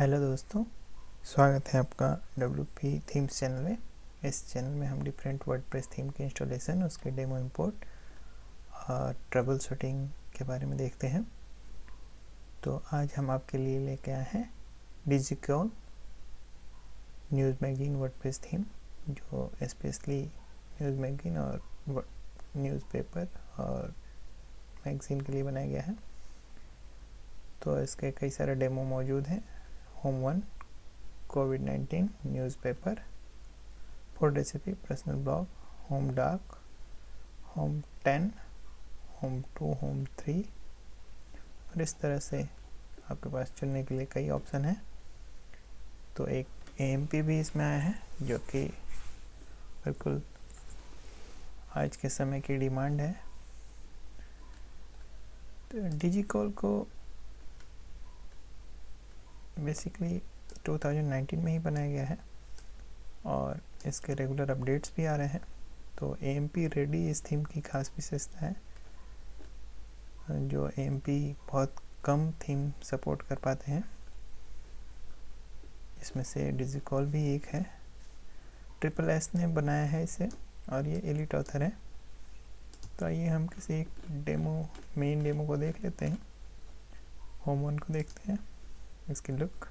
Hello दोस्तों, स्वागत है आपका WP थीम्स चैनल में। इस चैनल में हम डिफरेंट वर्डप्रेस थीम के इंस्टॉलेशन, उसके डेमो इंपोर्ट और ट्रबल शूटिंग के बारे में देखते हैं। तो आज हम आपके लिए लेके आए हैं डिजिकॉल न्यूज़ मैगजीन वर्डप्रेस थीम, जो स्पेशली न्यूज़ मैगजीन और न्यूज़पेपर और मैगजीन के लिए बनाया गया है। तो इसके कई सारे डेमो मौजूद हैं। होम 1 कोविड-19 newspaper, food recipe, personal blog, home dark, home 10, home 2, home 3 और इस तरह से आपके पास चुनने के लिए कई ऑप्शन हैं। तो एक AMP भी इसमें आया है, जो कि बिल्कुल आज के समय की डिमांड है। तो डिजिकॉल को बेसिकली 2019 में ही बनाया गया है और इसके रेगुलर अपडेट्स भी आ रहे हैं। तो AMP रेडी इस थीम की खास विशेषता है, जो AMP बहुत कम थीम सपोर्ट कर पाते हैं। इसमें से डिजिकॉल भी एक है। SSS ने बनाया है इसे और ये एलिट ऑथर है। तो आइए हम किसी एक मेन डेमो को देख लेते हैं। होम 1 को देखते हैं, इसकी लुक।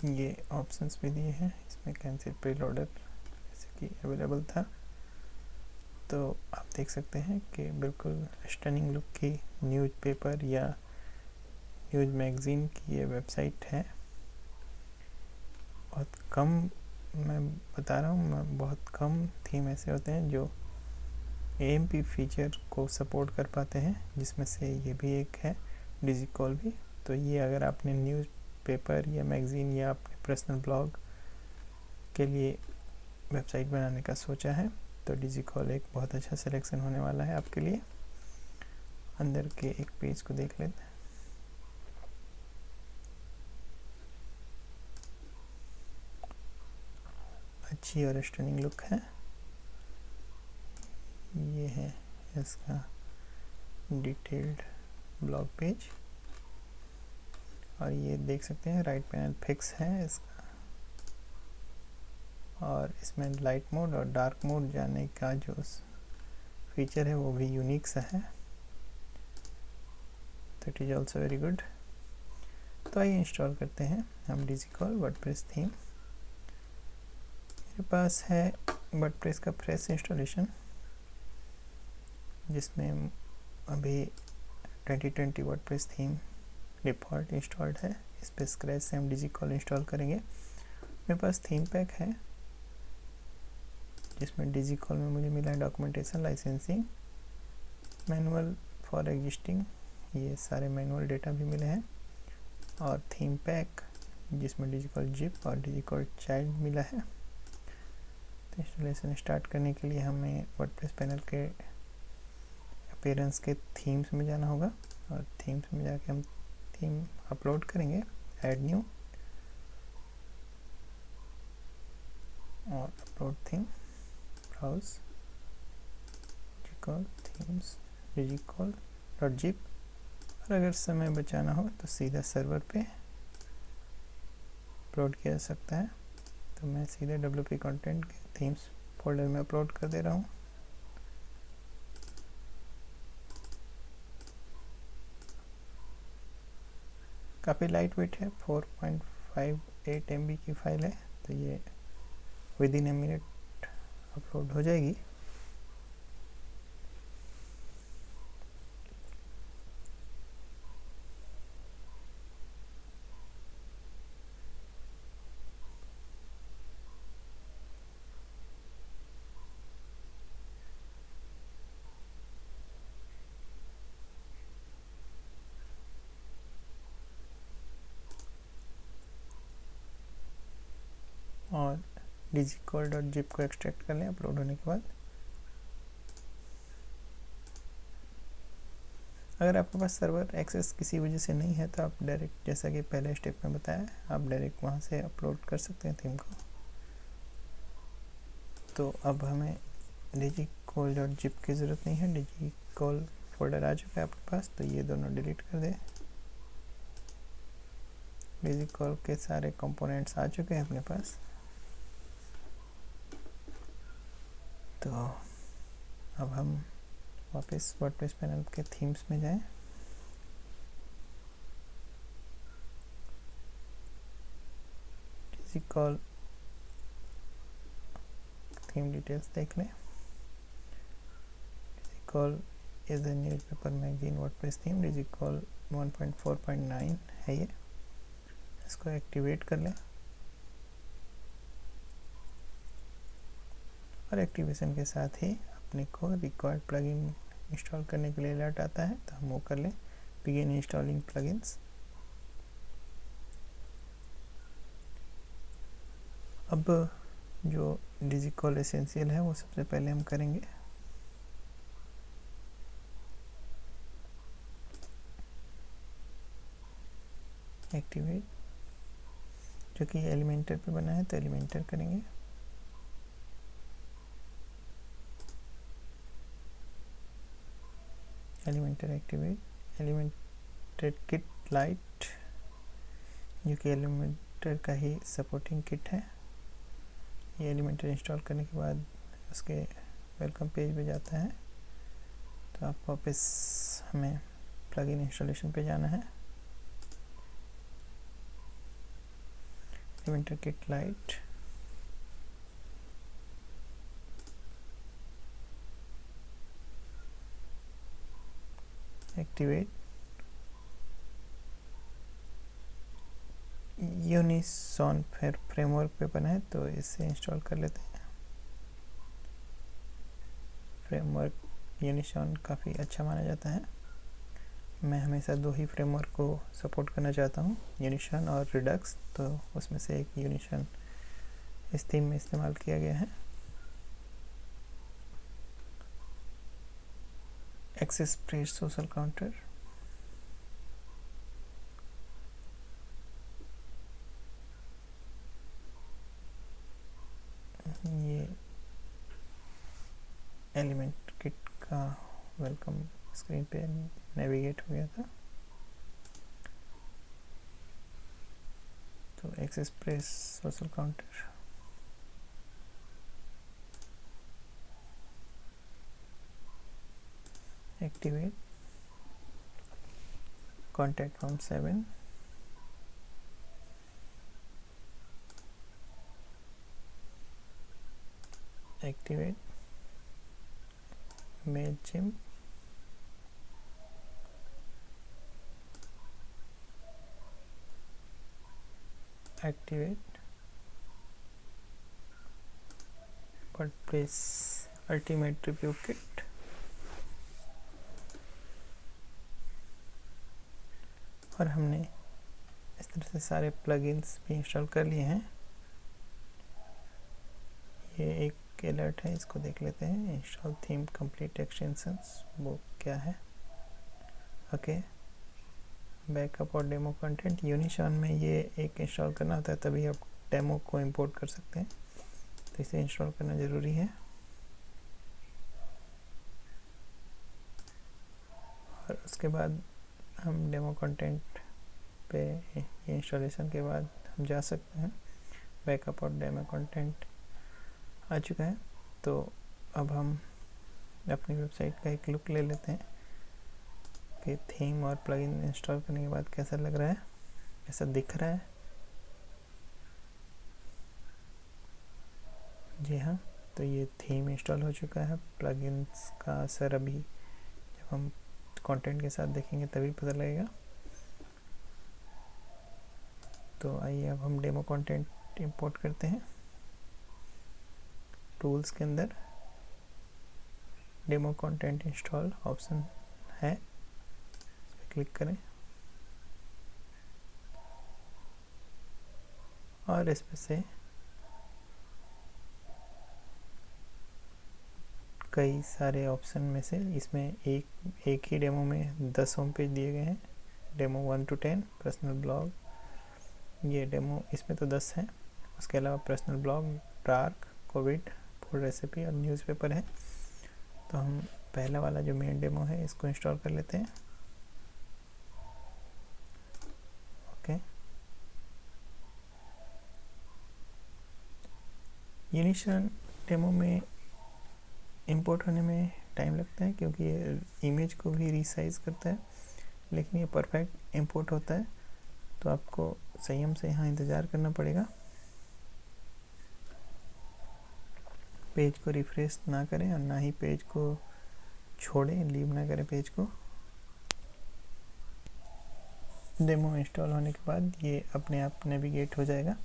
ये ऑप्शंस भी दिए हैं, इसमें कैंसिल प्रीलोडर जैसे कि अवेलेबल था। तो आप देख सकते हैं कि बिल्कुल स्टनिंग लुक की न्यूज़पेपर या न्यूज़ मैगज़ीन की ये वेबसाइट है। बहुत कम, मैं बता रहा हूँ, बहुत कम थीम ऐसे होते हैं जो AMP फीचर को सपोर्ट कर पाते हैं, जिसमें से ये भी एक है, डिजिकॉल भी। तो ये अगर आपने न्यूज़पेपर या मैगज़ीन या अपने पर्सनल ब्लॉग के लिए वेबसाइट बनाने का सोचा है, तो डिजिकॉल एक बहुत अच्छा सिलेक्शन होने वाला है आपके लिए। अंदर के एक पेज को देख लेते हैं। अच्छी और स्टनिंग लुक है। ये है इसका डिटेल्ड ब्लॉग पेज और ये देख सकते हैं राइट पैनल फिक्स है इसका, और इसमें लाइट मोड और डार्क मोड जाने का जो फीचर है वो भी यूनिक सा है। तो it is also very good. तो आइए इंस्टॉल करते हैं हम डिजिकॉल वर्डप्रेस थीम। मेरे पास है वर्डप्रेस का फ्रेश इंस्टॉलेशन, जिसमें अभी 2020 वर्डप्रेस थीम डिफ़ॉल्ट इंस्टॉल्ड है। इस पर स्क्रैच से हम डिजिकॉल इंस्टॉल करेंगे। मेरे पास थीम पैक है, जिसमें डिजिकॉल में मुझे मिला है documentation, licensing, manual for existing, ये सारे मैनुअल डेटा भी मिले हैं, और थीम पैक जिसमें डिजिकॉल जिप और डिजिकॉल चाइल्ड मिला है। तो इंस्टॉलेशन स्टार्ट करने के लिए हमें वर्डप्रेस पैनल के अपीयरेंस के थीम्स में जाना होगा और थीम्स में जाके हम थीम अपलोड करेंगे। ऐड न्यू और upload theme, browse Digicall themes, Digicall dot zip. और अगर समय बचाना हो तो सीधा सर्वर पे अपलोड किया जा सकता है। तो मैं सीधे WP कंटेंट के थीम्स फोल्डर में अपलोड कर दे रहा हूँ। काफ़ी लाइट वेट है, 4.58 MB की फाइल है। तो ये with in a minute upload हो जाएगी। और डिजिकॉल डॉट जिप को एक्सट्रैक्ट कर लें अपलोड होने के बाद। अगर आपके पास सर्वर एक्सेस किसी वजह से नहीं है तो आप डायरेक्ट, जैसा कि पहले स्टेप में बताया, आप डायरेक्ट वहाँ से अपलोड कर सकते हैं थीम को। तो अब हमें digicall.zip की ज़रूरत नहीं है, digicall फोल्डर आ चुका है आपके पास, तो ये दोनों डिलीट कर दें। digicall के सारे कंपोनेंट्स आ चुके हैं अपने पास। तो अब हम वापस वर्डप्रेस पैनल के थीम्स में जाएं। digicall थीम डिटेल्स देख लें। digicall is a newspaper magazine WordPress theme. digicall 1.4.9 है ये। इसको एक्टिवेट कर लें और एक्टिवेशन के साथ ही अपने को रिक्वायर्ड प्लगइन इंस्टॉल करने के लिए अलर्ट आता है, तो हम वो कर लें। Begin installing plugins. अब जो digicall एसेंशियल है वो सबसे पहले हम करेंगे। एक्टिवेट, जो कि एलिमेंटर पे बना है तो एलिमेंटर करेंगे। Elementor activate. Elementor kit light, जो कि एलिमेंटर का ही सपोर्टिंग किट है। ये एलिमेंटर इंस्टॉल करने के बाद उसके वेलकम पेज पे जाता है, तो आप वापस हमें प्लगइन इंस्टॉलेशन पे जाना है। Elementor kit lite, activate. Unison framework पे बना है, तो इसे इंस्टॉल कर लेते हैं। फ्रेमवर्क यूनिसॉन काफ़ी अच्छा माना जाता है। मैं हमेशा दो ही फ्रेमवर्क को सपोर्ट करना चाहता हूँ, यूनिसॉन और रिडक्स, तो उसमें से एक यूनिसॉन इस थीम में इस्तेमाल किया गया है। एक्सेस प्रेस सोशल काउंटर, ये एलिमेंट किट का वेलकम स्क्रीन पे नेविगेट हो गया था। तो access press social counter, activate. Contact form 7, activate. Mailchimp, activate. WordPress ultimate review kit, और हमने इस तरह से सारे प्लगइन्स भी इंस्टॉल कर लिए हैं। ये एक अलर्ट है, इसको देख लेते हैं। इंस्टॉल थीम कंप्लीट एक्सटेंशंस, वो क्या है? ओके, बैकअप और डेमो कंटेंट। यूनिसॉन में ये एक इंस्टॉल करना होता है, तभी आप डेमो को इंपोर्ट कर सकते हैं, तो इसे इंस्टॉल करना ज़रूरी है। और उसके बाद हम डेमो कंटेंट पे, ये इंस्टॉलेशन के बाद हम जा सकते हैं। बैकअप और डेमो कंटेंट आ चुका है, तो अब हम अपनी वेबसाइट का एक लुक ले लेते हैं कि थीम और प्लगइन इंस्टॉल करने के बाद कैसा लग रहा है, कैसा दिख रहा है। जी हाँ, तो ये थीम इंस्टॉल हो चुका है। प्लगइन्स का असर अभी जब हम कंटेंट के साथ देखेंगे तभी पता लगेगा। तो आइए अब हम डेमो कंटेंट इंपोर्ट करते हैं। टूल्स के अंदर डेमो कंटेंट इंस्टॉल ऑप्शन है, इस पर क्लिक करें और इसमें से कई सारे ऑप्शन में से इसमें एक ही डेमो में 10 होम पेज दिए गए हैं। डेमो 1 to 10, पर्सनल ब्लॉग, ये डेमो इसमें तो 10 हैं। उसके अलावा personal blog, dark, Covid, food recipe और न्यूज़पेपर है। तो हम पहला वाला जो मेन डेमो है इसको इंस्टॉल कर लेते हैं। ओके, यूनिशन डेमो में इंपोर्ट होने में टाइम लगता है क्योंकि ये इमेज को भी रीसाइज करता है, लेकिन ये परफेक्ट इंपोर्ट होता है। तो आपको संयम से यहाँ इंतज़ार करना पड़ेगा। पेज को रिफ्रेश ना करें और ना ही पेज को छोड़ें, लीव ना करें पेज को। डेमो इंस्टॉल होने के बाद ये अपने आप नेविगेट हो जाएगा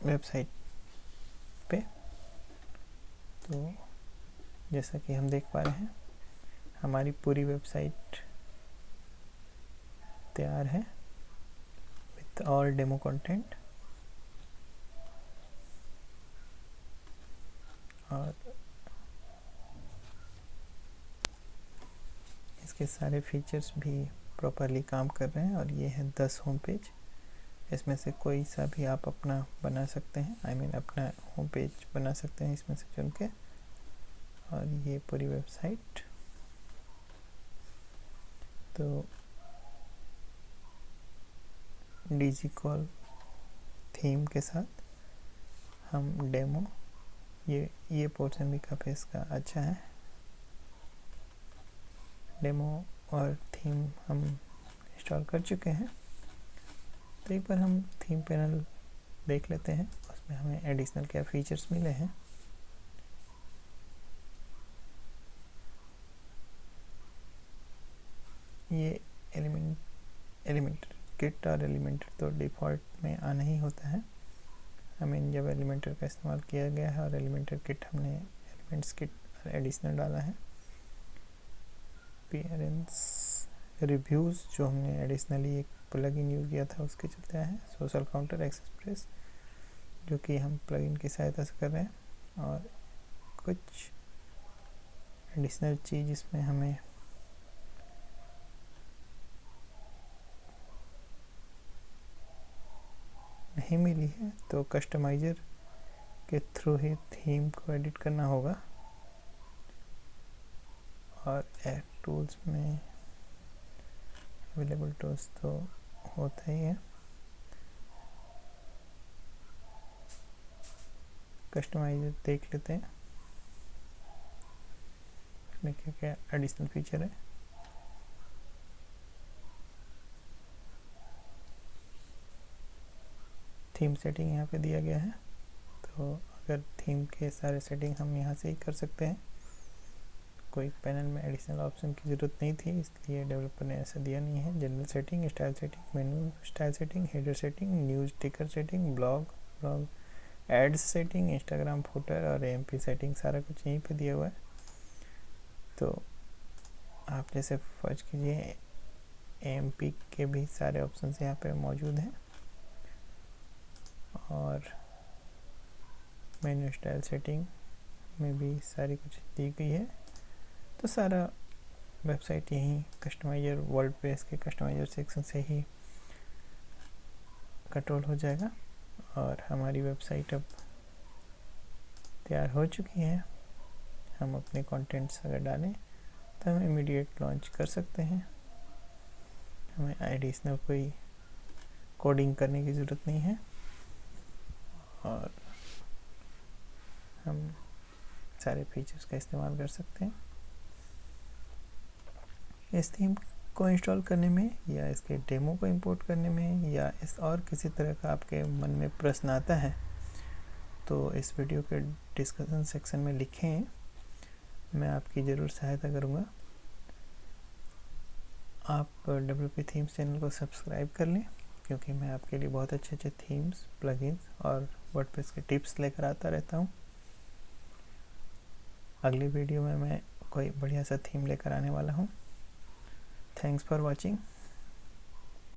वेबसाइट पे। तो जैसा कि हम देख पा रहे हैं हमारी पूरी वेबसाइट तैयार है विथ ऑल डेमो कंटेंट। और इसके सारे फीचर्स भी प्रॉपरली काम कर रहे हैं। और ये है 10 होम पेज। इसमें से कोई सा भी आप अपना बना सकते हैं, अपना होम पेज बना सकते हैं इसमें से चुन के। और ये पूरी वेबसाइट। तो डिजिकॉल थीम के साथ हम डेमो, ये पोर्शन भी काफ़ी इसका अच्छा है। डेमो और थीम हम इंस्टॉल कर चुके हैं। तो एक बार हम थीम पैनल देख लेते हैं, उसमें हमें एडिशनल क्या फीचर्स मिले हैं। ये एलिमेंटर किट और एलिमेंटर तो डिफ़ॉल्ट में आना ही होता है। जब एलिमेंटर का इस्तेमाल किया गया है और एलिमेंटर किट हमने एलिमेंट्स किट और एडिशनल डाला है। अपीयरेंस रिव्यूज़ जो हमने एडिशनली एक प्लगइन यूज़ किया था उसके चलते हैं। सोशल काउंटर एक्सप्रेस जो कि हम प्लगइन की सहायता से कर रहे हैं। और कुछ एडिशनल चीज़ इसमें हमें नहीं मिली है, तो कस्टमाइज़र के थ्रू ही थीम को एडिट करना होगा। और ऐड टूल्स में अवेलेबल टूल्स तो होता ही है। कस्टमाइज़र देख लेते हैं इसमें क्या क्या एडिशनल फीचर है। थीम सेटिंग यहाँ पे दिया गया है। तो अगर थीम के सारे सेटिंग हम यहाँ से ही कर सकते हैं। कोई पैनल में एडिशनल ऑप्शन की ज़रूरत नहीं थी, इसलिए डेवलपर ने ऐसा दिया नहीं है। General setting, style setting, menu style setting, header setting, news ticker setting, blog ads setting, Instagram footer और एएमपी सेटिंग, सारा कुछ यहीं पे दिया हुआ है। तो आप जैसे फर्ज कीजिए एएमपी के भी सारे ऑप्शन यहाँ पे मौजूद हैं। और मेन्यू स्टाइल सेटिंग में भी सारी कुछ दी गई है। तो सारा वेबसाइट यहीं कस्टमाइज़र वर्डप्रेस के कस्टमाइज़र सेक्शन से ही कंट्रोल हो जाएगा। और हमारी वेबसाइट अब तैयार हो चुकी है। हम अपने कंटेंट्स अगर डालें तो हम इमीडिएट लॉन्च कर सकते हैं। हमें एडिशनल कोई कोडिंग करने की ज़रूरत नहीं है। और हम सारे फीचर्स का इस्तेमाल कर सकते हैं। इस थीम को इंस्टॉल करने में या इसके डेमो को इंपोर्ट करने में या इस और किसी तरह का आपके मन में प्रश्न आता है तो इस वीडियो के डिस्कशन सेक्शन में लिखें, मैं आपकी ज़रूर सहायता करूँगा। आप WP थीम्स चैनल को सब्सक्राइब कर लें, क्योंकि मैं आपके लिए बहुत अच्छे अच्छे थीम्स, प्लगइन्स और वर्डप्रेस के टिप्स लेकर आता रहता हूँ। अगली वीडियो में मैं कोई बढ़िया सा थीम लेकर आने वाला हूँ। Thanks for watching.